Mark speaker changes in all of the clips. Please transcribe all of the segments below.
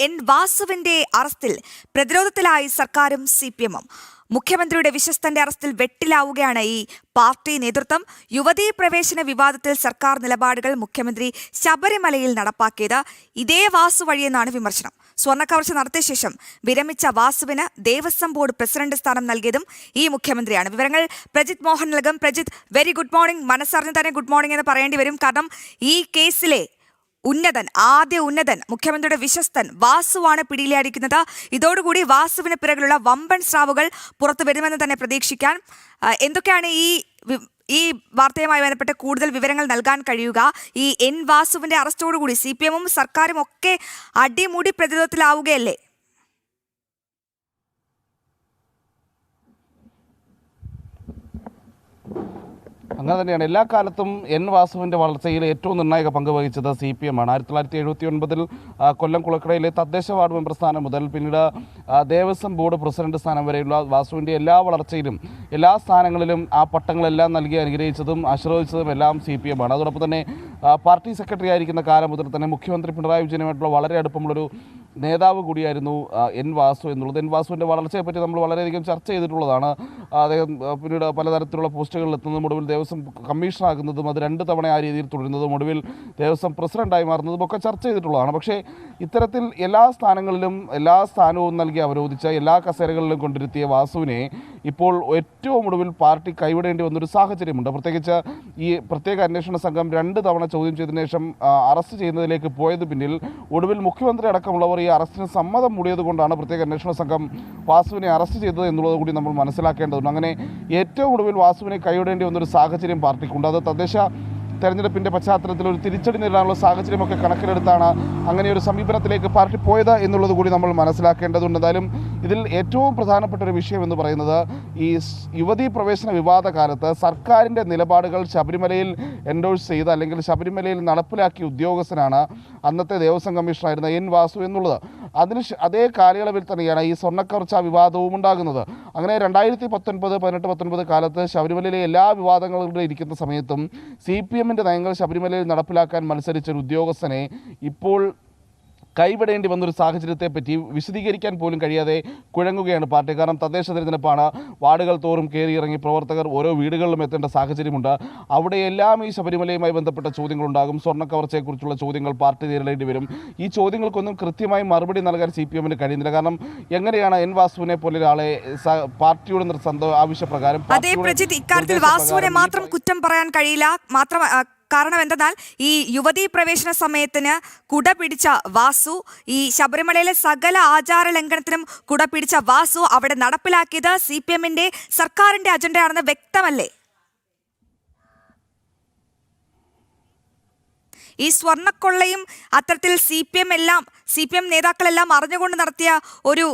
Speaker 1: N വാസുവിന്റെ അറസ്റ്റിൽ പ്രതിരോധത്തിലായി സർക്കാരും സിപിഎമ്മും. മുഖ്യമന്ത്രിയുടെ വിശ്വസ്തന്റെ അറസ്റ്റിൽ വെട്ടിലാവുകയാണ് ഈ പാർട്ടി നേതൃത്വം. യുവതീ പ്രവേശന വിവാദത്തിൽ സർക്കാർ നിലപാടുകൾ മുഖ്യമന്ത്രി ശബരിമലയിൽ നടപ്പാക്കിയത് ഇതേ വാസു വഴിയെന്നാണ് വിമർശനം. സ്വർണ്ണക്കവർച്ച നടത്തിയ ശേഷം വിരമിച്ച വാസുവിന് ദേവസ്വം ബോർഡ് പ്രസിഡന്റ് സ്ഥാനം നൽകിയതും ഈ മുഖ്യമന്ത്രിയാണ്. വിവരങ്ങൾ പ്രജിത് മോഹൻ നൽകും. Prajith, very good morning. മനസ്സറിഞ്ഞ് തന്നെ ഗുഡ് മോർണിംഗ് എന്ന് പറയേണ്ടി വരും. കാരണം ഈ കേസിലെ ആദ്യ ഉന്നതൻ മുഖ്യമന്ത്രിയുടെ വിശ്വസ്തൻ വാസുവാണ് പിടിയിലായിരിക്കുന്നത്. ഇതോടുകൂടി വാസുവിന് പിറകിലുള്ള വമ്പൻ സ്രാവുകൾ പുറത്തു വരുമെന്ന് തന്നെ പ്രതീക്ഷിക്കാൻ. എന്തൊക്കെയാണ് ഈ വാർത്തയുമായി ബന്ധപ്പെട്ട് കൂടുതൽ വിവരങ്ങൾ നൽകാൻ കഴിയുക? ഈ എൻ വാസുവിന്റെ അറസ്റ്റോടുകൂടി സിപിഎമ്മും സർക്കാരും ഒക്കെ അടിമുടി പ്രതിരോധത്തിലാവുകയല്ലേ?
Speaker 2: അങ്ങനെ തന്നെയാണ്. എല്ലാ കാലത്തും എൻ വാസുവിൻ്റെ വളർച്ചയിൽ ഏറ്റവും നിർണായക പങ്ക് വഹിച്ചത് CPM ആണ്. 1979 കൊല്ലം കുളക്കടയിലെ തദ്ദേശ വാർഡ് മെമ്പർ സ്ഥാനം മുതൽ പിന്നീട് ദേവസ്വം ബോർഡ് പ്രസിഡന്റ് സ്ഥാനം വരെയുള്ള വാസുവിൻ്റെ എല്ലാ വളർച്ചയിലും എല്ലാ സ്ഥാനങ്ങളിലും ആ പട്ടങ്ങളെല്ലാം നൽകി അനുഗ്രഹിച്ചതും ആശീർവദിച്ചതും എല്ലാം CPM ആണ്. അതോടൊപ്പം തന്നെ പാർട്ടി സെക്രട്ടറി ആയിരിക്കുന്ന കാലം മുതൽ തന്നെ മുഖ്യമന്ത്രി പിണറായി വിജയനുമായിട്ടുള്ള വളരെ അടുപ്പമുള്ളൊരു നേതാവ് കൂടിയായിരുന്നു എൻ വാസു എന്നുള്ളത്. എൻ വാസുവിൻ്റെ വളർച്ചയെപ്പറ്റി നമ്മൾ വളരെയധികം ചർച്ച ചെയ്തിട്ടുള്ളതാണ്. അദ്ദേഹം പിന്നീട് പലതരത്തിലുള്ള പോസ്റ്റുകളിൽ എത്തുന്നതും ഒടുവിൽ ദേവസ്വം കമ്മീഷണറാകുന്നതും അത് 2 തവണ ആ രീതിയിൽ തുടരുന്നതും ഒടുവിൽ ദേവസ്വം പ്രസിഡന്റായി മാറുന്നതും ഒക്കെ ചർച്ച ചെയ്തിട്ടുള്ളതാണ്. പക്ഷേ ഇത്തരത്തിൽ എല്ലാ സ്ഥാനവും നൽകി അവരോധിച്ച എല്ലാ കസേരകളിലും കൊണ്ടിരുത്തിയ വാസുവിനെ ഇപ്പോൾ ഏറ്റവും ഒടുവിൽ പാർട്ടി കൈവിടേണ്ടി വന്നൊരു സാഹചര്യമുണ്ട്. പ്രത്യേകിച്ച് ഈ പ്രത്യേക അന്വേഷണ സംഘം 2 തവണ ചോദ്യം ചെയ്തതിനു ശേഷം അറസ്റ്റ് ചെയ്യുന്നതിലേക്ക് പോയത് പിന്നിൽ ഒടുവിൽ മുഖ്യമന്ത്രി അടക്കമുള്ളവർ ഈ അറസ്റ്റിന് സമ്മതം മൂടിയത് കൊണ്ടാണ് പ്രത്യേക അന്വേഷണ സംഘം വാസുവിനെ അറസ്റ്റ് ചെയ്തത് എന്നുള്ളത് കൂടി നമ്മൾ മനസ്സിലാക്കേണ്ടതുണ്ട്. അങ്ങനെ ഏറ്റവും ഒടുവിൽ വാസുവിനെ കൈവിടേണ്ടി വന്നൊരു സാഹചര്യം പാർട്ടിക്കുണ്ട്. അത് തദ്ദേശ തെരഞ്ഞെടുപ്പിൻ്റെ പശ്ചാത്തലത്തിൽ ഒരു തിരിച്ചടി നേരിടാനുള്ള സാഹചര്യമൊക്കെ കണക്കിലെടുത്താണ് അങ്ങനെ ഒരു സമീപനത്തിലേക്ക് പാർട്ടി പോയത് എന്നുള്ളത് കൂടി നമ്മൾ മനസ്സിലാക്കേണ്ടതുണ്ട്. എന്തായാലും ഇതിൽ ഏറ്റവും പ്രധാനപ്പെട്ട ഒരു വിഷയം എന്ന് പറയുന്നത് ഈ യുവതീ പ്രവേശന വിവാദ കാലത്ത് സർക്കാരിൻ്റെ നിലപാടുകൾ ശബരിമലയിൽ എൻഡോഴ്സ് ചെയ്ത അല്ലെങ്കിൽ ശബരിമലയിൽ നടപ്പിലാക്കിയ ഉദ്യോഗസ്ഥനാണ് അന്നത്തെ ദേവസ്വം കമ്മീഷണറായിരുന്ന എൻ വാസു എന്നുള്ളത്. അതേ കാലയളവിൽ തന്നെയാണ് ഈ സ്വർണ്ണക്കവർച്ച വിവാദവും ഉണ്ടാകുന്നത്. അങ്ങനെ 2018-19 കാലത്ത് ശബരിമലയിലെ എല്ലാ വിവാദങ്ങളുടെ ഇരിക്കുന്ന സമയത്തും CPMൻ്റെ നയങ്ങൾ ശബരിമലയിൽ നടപ്പിലാക്കാൻ മത്സരിച്ചൊരു ഉദ്യോഗസ്ഥനെ ഇപ്പോൾ കൈവിടേണ്ടി വന്നൊരു സാഹചര്യത്തെപ്പറ്റി വിശദീകരിക്കാൻ പോലും കഴിയാതെ കുഴങ്ങുകയാണ് പാർട്ടി. കാരണം തദ്ദേശ തിരഞ്ഞെടുപ്പാണ്. വാർഡുകൾ തോറും കയറിയിറങ്ങി പ്രവർത്തകർ ഓരോ വീടുകളിലും എത്തേണ്ട സാഹചര്യമുണ്ട്. അവിടെയെല്ലാം ഈ ശബരിമലയുമായി ബന്ധപ്പെട്ട ചോദ്യങ്ങളുണ്ടാകും. സ്വർണ്ണക്കവർച്ചയെക്കുറിച്ചുള്ള ചോദ്യങ്ങൾ പാർട്ടി നേരിടേണ്ടി വരും. ഈ ചോദ്യങ്ങൾക്കൊന്നും കൃത്യമായി മറുപടി നൽകാൻ CPMന് കഴിയുന്നില്ല. കാരണം എങ്ങനെയാണ് എൻ വാസുവിനെ പോലെ ഒരാളെ പാർട്ടിയുടെ ആവശ്യപ്രകാരം
Speaker 1: ഇക്കാര്യത്തിൽ വാസുവിനെ മാത്രം കുറ്റം പറയാൻ കഴിയില്ല. കാരണം എന്തെന്നാൽ ഈ യുവതീ പ്രവേശന സമയത്തിന് കുട പിടിച്ച വാസു, ഈ ശബരിമലയിലെ സകല ആചാര ലംഘനത്തിനും കുട പിടിച്ച വാസു അവിടെ നടപ്പിലാക്കിയത് CPMന്റെ സർക്കാരിന്റെ അജണ്ടയാണെന്ന് വ്യക്തമല്ലേ? ഈ സ്വർണ്ണക്കൊള്ളയും അത്തരത്തിൽ CPM നേതാക്കളെല്ലാം അറിഞ്ഞുകൊണ്ട് നടത്തിയ ഒരു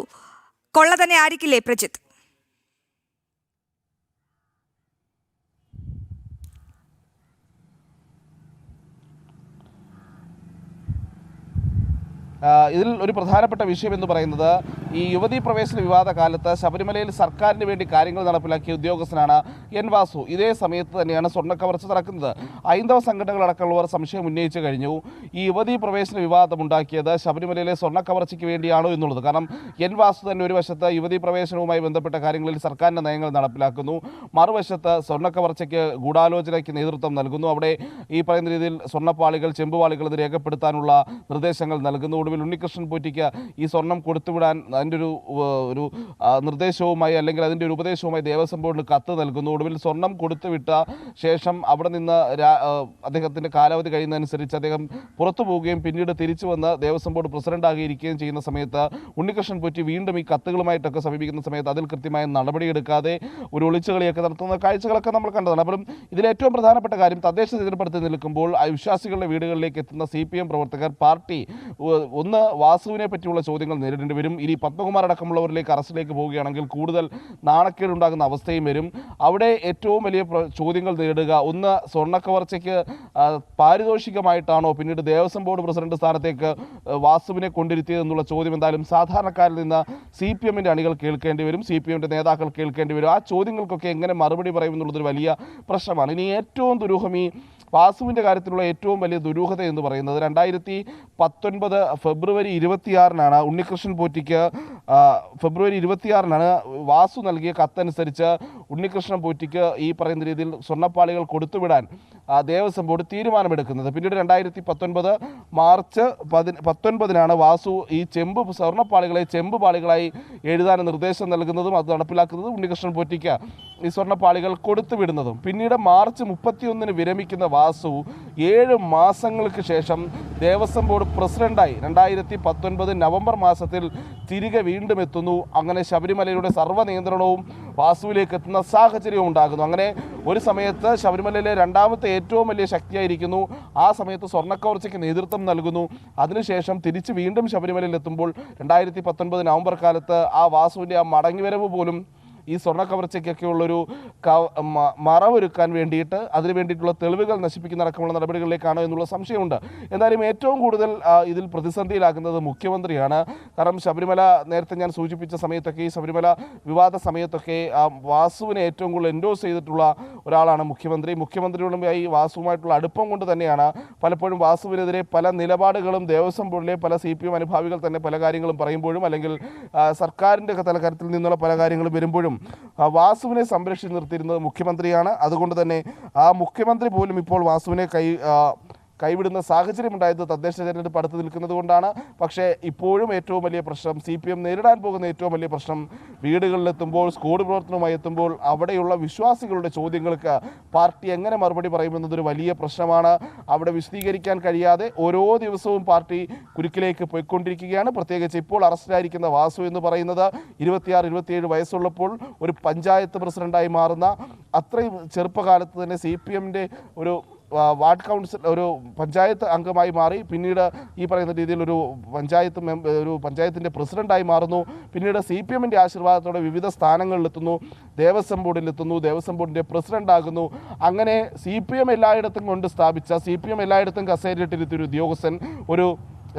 Speaker 1: കൊള്ള തന്നെ ആയിരിക്കില്ലേ പ്രജിത്ത്?
Speaker 2: ഇതിൽ ഒരു പ്രധാനപ്പെട്ട വിഷയം എന്ന് പറയുന്നത് ഈ യുവതീ പ്രവേശന വിവാദ കാലത്ത് ശബരിമലയിൽ സർക്കാരിന് വേണ്ടി കാര്യങ്ങൾ നടപ്പിലാക്കിയ ഉദ്യോഗസ്ഥനാണ് എൻ വാസു. ഇതേ സമയത്ത് തന്നെയാണ് സ്വർണ്ണക്കവർച്ച നടക്കുന്നത്. ഹൈന്ദവ സംഘടനകളടക്കമുള്ളവർ സംശയം ഉന്നയിച്ചു കഴിഞ്ഞു, ഈ യുവതീ പ്രവേശന വിവാദമുണ്ടാക്കിയത് ശബരിമലയിലെ സ്വർണ്ണക്കവർച്ചയ്ക്ക് വേണ്ടിയാണോ എന്നുള്ളത്. കാരണം എൻ വാസു തന്നെ ഒരു വശത്ത് യുവതീ പ്രവേശനവുമായി ബന്ധപ്പെട്ട കാര്യങ്ങളിൽ സർക്കാരിൻ്റെ നയങ്ങൾ നടപ്പിലാക്കുന്നു, മറുവശത്ത് സ്വർണ്ണക്കവർച്ചയ്ക്ക് ഗൂഢാലോചനയ്ക്ക് നേതൃത്വം നൽകുന്നു. അവിടെ ഈ പറയുന്ന രീതിയിൽ സ്വർണ്ണപ്പാളികൾ, ചെമ്പുപാളികൾ ഇത് രേഖപ്പെടുത്താനുള്ള നിർദ്ദേശങ്ങൾ നൽകുന്നു. ഒടുവിൽ ഉണ്ണികൃഷ്ണൻ പോറ്റിക്ക് ഈ സ്വർണം കൊടുത്തുവിടാൻ അതിൻ്റെ ഒരു നിർദ്ദേശവുമായി അല്ലെങ്കിൽ അതിൻ്റെ ഒരു ഉപദേശവുമായി ദേവസ്വം ബോർഡിന് കത്ത് നൽകുന്നു. ഒടുവിൽ സ്വർണം കൊടുത്തുവിട്ട ശേഷം അവിടെ നിന്ന് അദ്ദേഹത്തിൻ്റെ കാലാവധി കഴിയുന്നതനുസരിച്ച് അദ്ദേഹം പുറത്തു പോവുകയും പിന്നീട് തിരിച്ചു വന്ന് ദേവസ്വം ബോർഡ് പ്രസിഡന്റ് ആകിയിരിക്കുകയും ചെയ്യുന്ന സമയത്ത് ഉണ്ണികൃഷ്ണൻ പോറ്റി വീണ്ടും ഈ കത്തുകളുമായിട്ടൊക്കെ സമീപിക്കുന്ന സമയത്ത് അതിൽ കൃത്യമായ നടപടിയെടുക്കാതെ ഒരു ഒളിച്ചുകളിയൊക്കെ നടത്തുന്ന കാഴ്ചകളൊക്കെ നമ്മൾ കണ്ടതാണ്. അപ്പം ഇതിലേറ്റവും പ്രധാനപ്പെട്ട കാര്യം തദ്ദേശ തിരഞ്ഞെടുപ്പെടുത്തി നിൽക്കുമ്പോൾ വിശ്വാസികളുടെ വീടുകളിലേക്ക് എത്തുന്ന CPM പ്രവർത്തകർ പാർട്ടി ഒന്ന് വാസുവിനെ പറ്റിയുള്ള ചോദ്യങ്ങൾ നേരിടേണ്ടി വരും. ഇനി പത്മകുമാർ അടക്കമുള്ളവരിലേക്ക് അറസ്റ്റിലേക്ക് പോവുകയാണെങ്കിൽ കൂടുതൽ നാണക്കേടുണ്ടാകുന്ന അവസ്ഥയും വരും. അവിടെ ഏറ്റവും വലിയ ചോദ്യങ്ങൾ നേരിടുക, ഒന്ന് സ്വർണ്ണക്കവർച്ചയ്ക്ക് പാരിതോഷികമായിട്ടാണോ പിന്നീട് ദേവസ്വം ബോർഡ് പ്രസിഡന്റ് സ്ഥാനത്തേക്ക് വാസുവിനെ കൊണ്ടിരുത്തിയതെന്നുള്ള ചോദ്യം എന്തായാലും സാധാരണക്കാരിൽ നിന്ന് CPMൻ്റെ അണികൾ കേൾക്കേണ്ടി വരും, CPMൻ്റെ നേതാക്കൾ കേൾക്കേണ്ടി വരും. ആ ചോദ്യങ്ങൾക്കൊക്കെ എങ്ങനെ മറുപടി പറയുമെന്നുള്ളതൊരു വലിയ പ്രശ്നമാണ്. ഇനി ഏറ്റവും ദുരൂഹം ഈ വാസുവിൻ്റെ കാര്യത്തിലുള്ള ഏറ്റവും വലിയ ദുരൂഹത എന്ന് പറയുന്നത് 2019 ഫെബ്രുവരി 26-നാണ് ഉണ്ണികൃഷ്ണൻ പോറ്റിക്ക് ഫെബ്രുവരി 26-നാണ് വാസു നൽകിയ കത്തനുസരിച്ച് ഉണ്ണികൃഷ്ണൻ പോറ്റിക്ക് ഈ പറയുന്ന രീതിയിൽ സ്വർണ്ണപ്പാളികൾ കൊടുത്തുവിടാൻ ദേവസ്വം ബോർഡ് തീരുമാനമെടുക്കുന്നത്. പിന്നീട് 2019 മാർച്ച് 19-നാണ് വാസു ഈ സ്വർണ്ണപ്പാളികളെ ചെമ്പ് പാളികളായി എഴുതാൻ നിർദ്ദേശം നൽകുന്നതും അത് നടപ്പിലാക്കുന്നതും ഉണ്ണികൃഷ്ണൻ പോറ്റിക്ക് ഈ സ്വർണ്ണപ്പാളികൾ കൊടുത്തുവിടുന്നതും. പിന്നീട് മാർച്ച് 31-ന് വിരമിക്കുന്ന വാസു 7 മാസങ്ങൾക്ക് ശേഷം ദേവസ്വം ബോർഡ് പ്രസിഡന്റായി 2019 നവംബർ മാസത്തിൽ തിരികെ വീണ്ടും എത്തുന്നു. അങ്ങനെ ശബരിമലയുടെ സർവ്വ നിയന്ത്രണവും വാസുവിലേക്ക് എത്തുന്ന സാഹചര്യവും ഉണ്ടാകുന്നു. അങ്ങനെ ഒരു സമയത്ത് ശബരിമലയിലെ രണ്ടാമത്തെ ഏറ്റവും വലിയ ശക്തിയായിരിക്കുന്നു. ആ സമയത്ത് സ്വർണ്ണക്കവർച്ചയ്ക്ക് നേതൃത്വം നൽകുന്നു. അതിനുശേഷം തിരിച്ച് വീണ്ടും ശബരിമലയിൽ എത്തുമ്പോൾ 2019 നവംബർ കാലത്ത് ആ വാസുവിൻ്റെ ആ മടങ്ങിവരവ് പോലും ഈ സ്വർണ്ണക്കവർച്ചയ്ക്കൊക്കെ ഉള്ളൊരു മറവൊരുക്കാൻ വേണ്ടിയിട്ട് അതിനു വേണ്ടിയിട്ടുള്ള തെളിവുകൾ നശിപ്പിക്കുന്നതടക്കമുള്ള നടപടികളിലേക്കാണോ എന്നുള്ള സംശയമുണ്ട്. എന്തായാലും ഏറ്റവും കൂടുതൽ ഇതിൽ പ്രതിസന്ധിയിലാക്കുന്നത് മുഖ്യമന്ത്രിയാണ്. കാരണം ശബരിമല നേരത്തെ ഞാൻ സൂചിപ്പിച്ച സമയത്തൊക്കെ ഈ ശബരിമല വിവാദ സമയത്തൊക്കെ വാസുവിനെ ഏറ്റവും കൂടുതൽ എൻഡോസ് ചെയ്തിട്ടുള്ള ഒരാളാണ് മുഖ്യമന്ത്രി. മുഖ്യമന്ത്രിയുമായി വാസുവുമായിട്ടുള്ള അടുപ്പം കൊണ്ട് തന്നെയാണ് പലപ്പോഴും വാസുവിനെതിരെ പല നിലപാടുകളും ദേവസ്വം ബോർഡിലെ പല CPM അനുഭാവികൾ തന്നെ പല കാര്യങ്ങളും പറയുമ്പോഴും അല്ലെങ്കിൽ സർക്കാരിൻ്റെ തലക്കരത്തിൽ നിന്നുള്ള പല കാര്യങ്ങളും വരുമ്പോഴും വാസുവിനെ സംരക്ഷിച്ച് നിർത്തിയിരുന്നത് മുഖ്യമന്ത്രിയാണ്. അതുകൊണ്ട് തന്നെ ആ മുഖ്യമന്ത്രി പോലും ഇപ്പോൾ വാസുവിനെ കൈവിടുന്ന സാഹചര്യം ഉണ്ടായത് തദ്ദേശ തെരഞ്ഞെടുപ്പ് അടുത്ത് നിൽക്കുന്നത് കൊണ്ടാണ്. പക്ഷേ ഇപ്പോഴും ഏറ്റവും വലിയ പ്രശ്നം CPM നേരിടാൻ പോകുന്ന ഏറ്റവും വലിയ പ്രശ്നം വീടുകളിലെത്തുമ്പോൾ സ്കൂൾ പ്രവർത്തനവുമായി എത്തുമ്പോൾ അവിടെയുള്ള വിശ്വാസികളുടെ ചോദ്യങ്ങൾക്ക് പാർട്ടി എങ്ങനെ മറുപടി പറയുമെന്നതൊരു വലിയ പ്രശ്നമാണ്. അവിടെ വിശദീകരിക്കാൻ കഴിയാതെ ഓരോ ദിവസവും പാർട്ടി കുരുക്കിലേക്ക് പോയിക്കൊണ്ടിരിക്കുകയാണ്. പ്രത്യേകിച്ച് ഇപ്പോൾ അറസ്റ്റിലായിരിക്കുന്ന വാസു എന്ന് പറയുന്നത് 26-27 വയസ്സുള്ളപ്പോൾ ഒരു പഞ്ചായത്ത് പ്രസിഡന്റായി മാറുന്ന അത്രയും ചെറുപ്പകാലത്ത് തന്നെ CPMൻ്റെ ഒരു വാർഡ് കൗൺസിൽ ഒരു പഞ്ചായത്ത് അംഗമായി മാറി പിന്നീട് ഈ പറയുന്ന രീതിയിൽ ഒരു പഞ്ചായത്തിൻ്റെ പ്രസിഡന്റായി മാറുന്നു. പിന്നീട് CPMൻ്റെ ആശീർവാദത്തോടെ വിവിധ സ്ഥാനങ്ങളിലെത്തുന്നു, ദേവസ്വം ബോർഡിലെത്തുന്നു, ദേവസ്വം ബോർഡിൻ്റെ പ്രസിഡന്റാകുന്നു. അങ്ങനെ CPM എല്ലായിടത്തും കൊണ്ട് സ്ഥാപിച്ച CPM എല്ലായിടത്തും കസേരയിട്ടിരുത്തിയൊരു ഉദ്യോഗസ്ഥൻ, ഒരു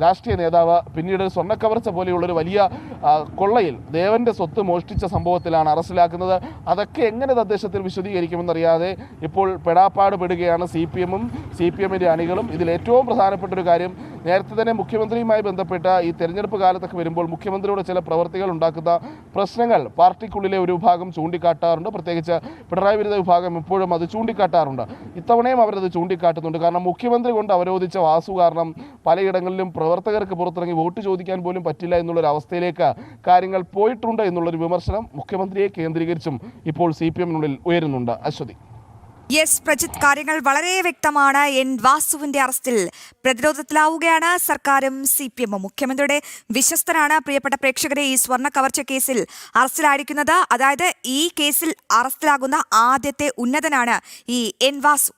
Speaker 2: രാഷ്ട്രീയ നേതാവ് പിന്നീട് സ്വർണ്ണക്കവർച്ച പോലെയുള്ളൊരു വലിയ കൊള്ളയിൽ ദേവൻ്റെ സ്വത്ത് മോഷ്ടിച്ച സംഭവത്തിലാണ് അറസ്റ്റിലാക്കുന്നത്. അതൊക്കെ എങ്ങനെ തദ്ദേശത്തിൽ വിശദീകരിക്കുമെന്നറിയാതെ ഇപ്പോൾ പെടാപ്പാട് പെടുകയാണ് CPMഉം CPMൻ്റെ അണികളും. ഇതിൽ ഏറ്റവും പ്രധാനപ്പെട്ട ഒരു കാര്യം, നേരത്തെ തന്നെ മുഖ്യമന്ത്രിയുമായി ബന്ധപ്പെട്ട ഈ തെരഞ്ഞെടുപ്പ് കാലത്തൊക്കെ വരുമ്പോൾ മുഖ്യമന്ത്രിയുടെ ചില പ്രവർത്തികൾ ഉണ്ടാക്കുന്ന പ്രശ്നങ്ങൾ പാർട്ടിക്കുള്ളിലെ ഒരു വിഭാഗം ചൂണ്ടിക്കാട്ടാറുണ്ട്. പ്രത്യേകിച്ച് പിണറായി വിരുദ്ധ വിഭാഗം എപ്പോഴും അത് ചൂണ്ടിക്കാട്ടാറുണ്ട്. ഇത്തവണയും അവരത് ചൂണ്ടിക്കാട്ടുന്നുണ്ട്. കാരണം മുഖ്യമന്ത്രി കൊണ്ട് അവരോധിച്ച വാസു കാരണം പലയിടങ്ങളിലും പ്രവർത്തകർക്ക് പുറത്തിറങ്ങി വോട്ട് ചോദിക്കാൻ പോലും പറ്റില്ല എന്നുള്ളൊരു അവസ്ഥയിലേക്ക് കാര്യങ്ങൾ പോയിട്ടുണ്ട് എന്നുള്ളൊരു വിമർശനം മുഖ്യമന്ത്രിയെ കേന്ദ്രീകരിച്ചും ഇപ്പോൾ CPMനുള്ളിൽ ഉയരുന്നുണ്ട്. അശ്വതി.
Speaker 1: യെസ് പ്രജിത്ത്, കാര്യങ്ങൾ വളരെ വ്യക്തമാണ്. വാസുവിന്റെ അറസ്റ്റിൽ പ്രതിരോധത്തിലാവുകയാണ് സർക്കാരും CPMഉം. മുഖ്യമന്ത്രിയുടെ വിശ്വസ്തനാണ് പ്രിയപ്പെട്ട പ്രേക്ഷകരെ ഈ സ്വർണ്ണ കവർച്ച കേസിൽ അറസ്റ്റിലായിരിക്കുന്നത്. അതായത് ഈ കേസിൽ അറസ്റ്റിലാകുന്ന ആദ്യത്തെ ഉന്നതനാണ് ഈ വാസു.